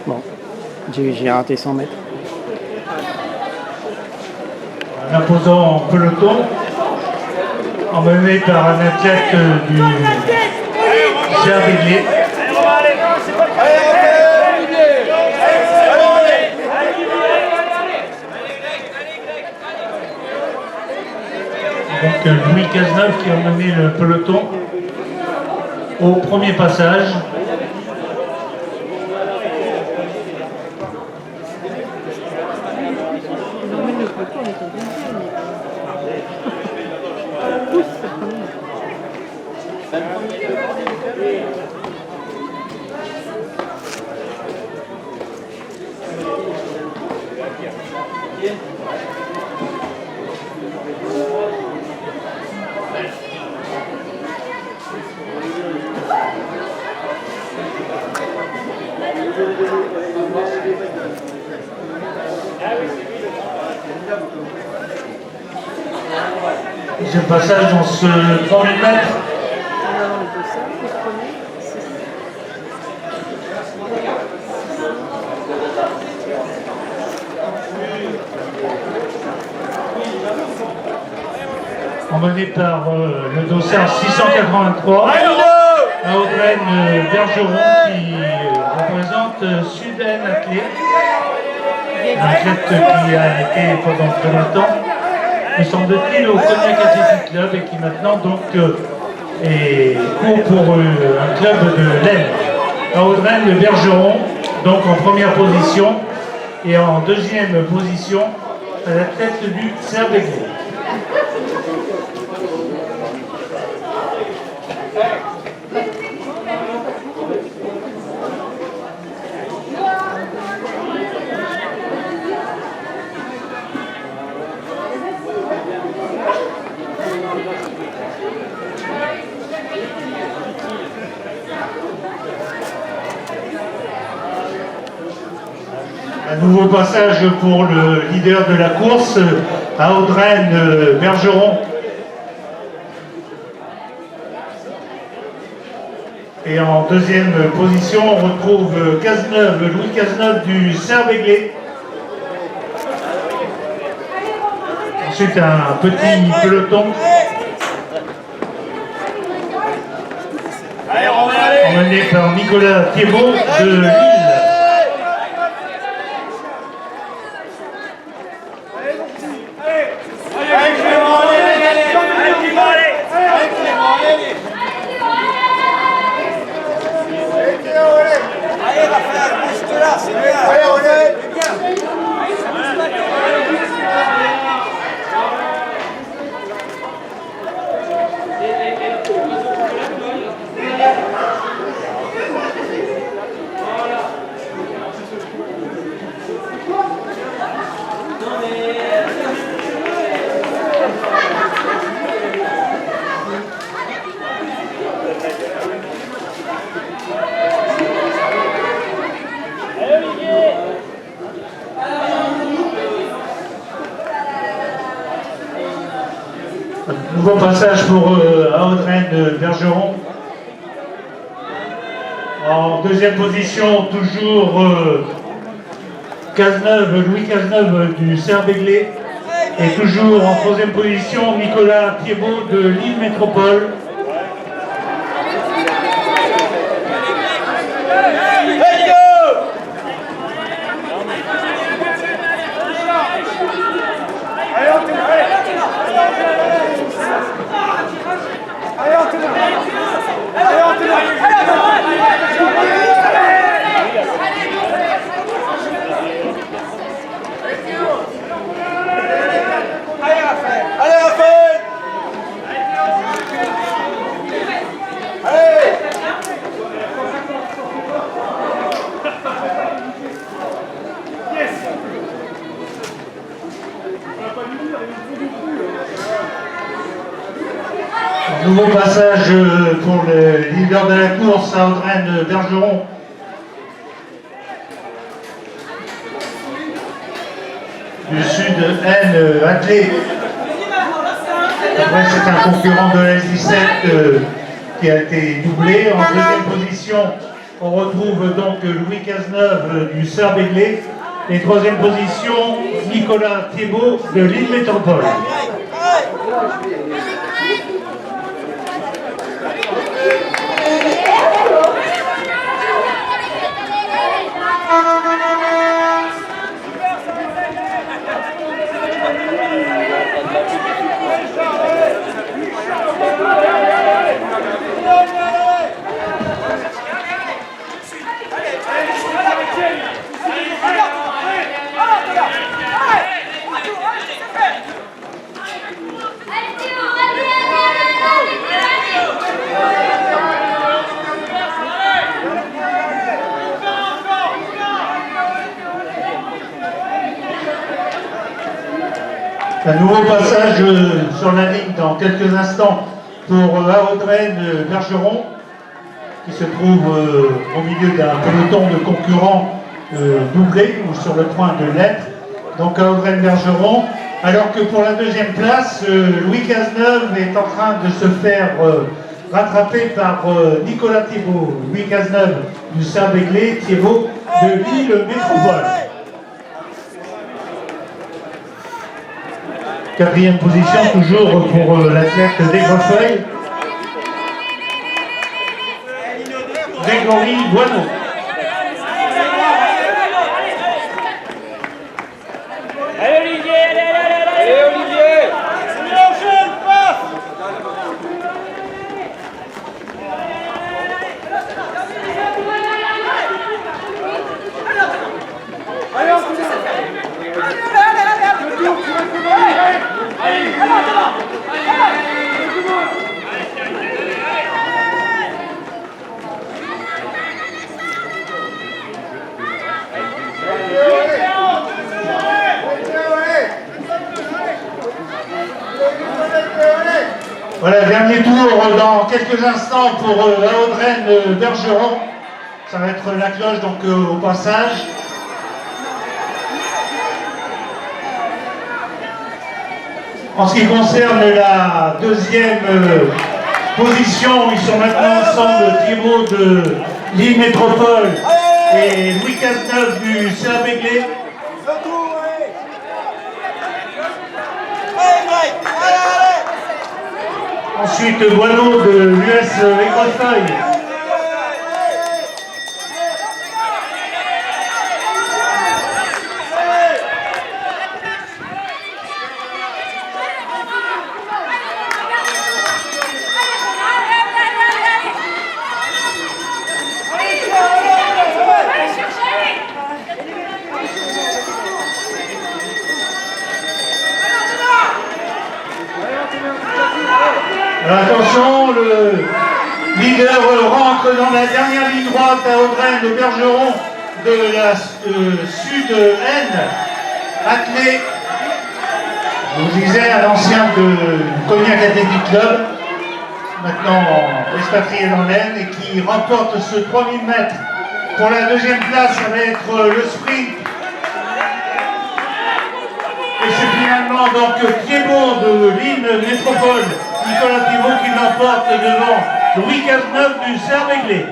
Bon, j'ai raté 100 mètres. Un imposant en peloton, emmené par un athlète du Cervélier. Donc Louis Cazeneuve qui a emmené le peloton au premier passage. Deuxième passage dans ce 3000 mètres. Emmené par le dossard 683, à Audreyne Bergeron qui représente Sud-Aisne Athlée, un athlète qui a été pendant très longtemps, me semble-t-il, au Cognac Athletic Club et qui maintenant donc court pour un club de l'Aisne. À Audreyne Bergeron, donc en première position, et en deuxième position, à la tête du Cervélier. Un nouveau passage pour le leader de la course, à Audreyne Bergeron. Et en deuxième position, on retrouve Cazeneuve, Louis Cazeneuve du Cervélier. Ensuite, un petit peloton emmené par Nicolas Thiebaud de Lille. Nouveau passage pour Audreyne Bergeron. En deuxième position, toujours Cazeneuve, Louis Cazeneuve du Cervélier. Et toujours en troisième position, Nicolas Thiebaud de Lille Métropole. Nouveau passage pour le leader de la course, à Audreyne Bergeron. Du Sud-Aisne Athlée. Après, c'est un concurrent de la S17 qui a été doublé. En deuxième position, On retrouve donc Louis Cazeneuve du Sœur-Béglé. Et troisième position, Nicolas Thiebaud de Lille Métropole. Un nouveau passage sur la ligne dans quelques instants pour Audreyne Bergeron, qui se trouve au milieu d'un peloton de concurrents doublés ou sur le point de l'être. Donc Audreyne Bergeron, alors que pour la deuxième place, Louis Cazeneuve est en train de se faire rattraper par Nicolas Thiebaud. Louis Cazeneuve du Sœur-Béglé, Thiebaud de Lille Métropole. Quatrième position toujours pour l'athlète d'Aigrefeuille, Grégory Boineau. Allez Olivier, allez Olivier. Voilà, dernier tour dans quelques instants pour Audreyne Bergeron. Ça va être la cloche donc au passage. En ce qui concerne la deuxième position, ils sont maintenant ensemble Thiebaud de Lille Métropole et Louis Cazeneuve du Sœur-Béglé. Ensuite, Boileau de l'US Aigrefeuille. Attention, le leader rentre dans la dernière ligne droite à Audreyne Bergeron de la Sud-Aisne, attelé, je vous disais, un ancien de Cognac Athletic Club, maintenant expatrié dans l'Aisne et qui remporte ce 3000 mètres. Pour la deuxième place, ça va être le sprint. Et c'est finalement donc Thiebaud de Lille Métropole, Nicolas Thiebaud qui l'emporte devant Louis Cazeneuve du Sœur-Béglé.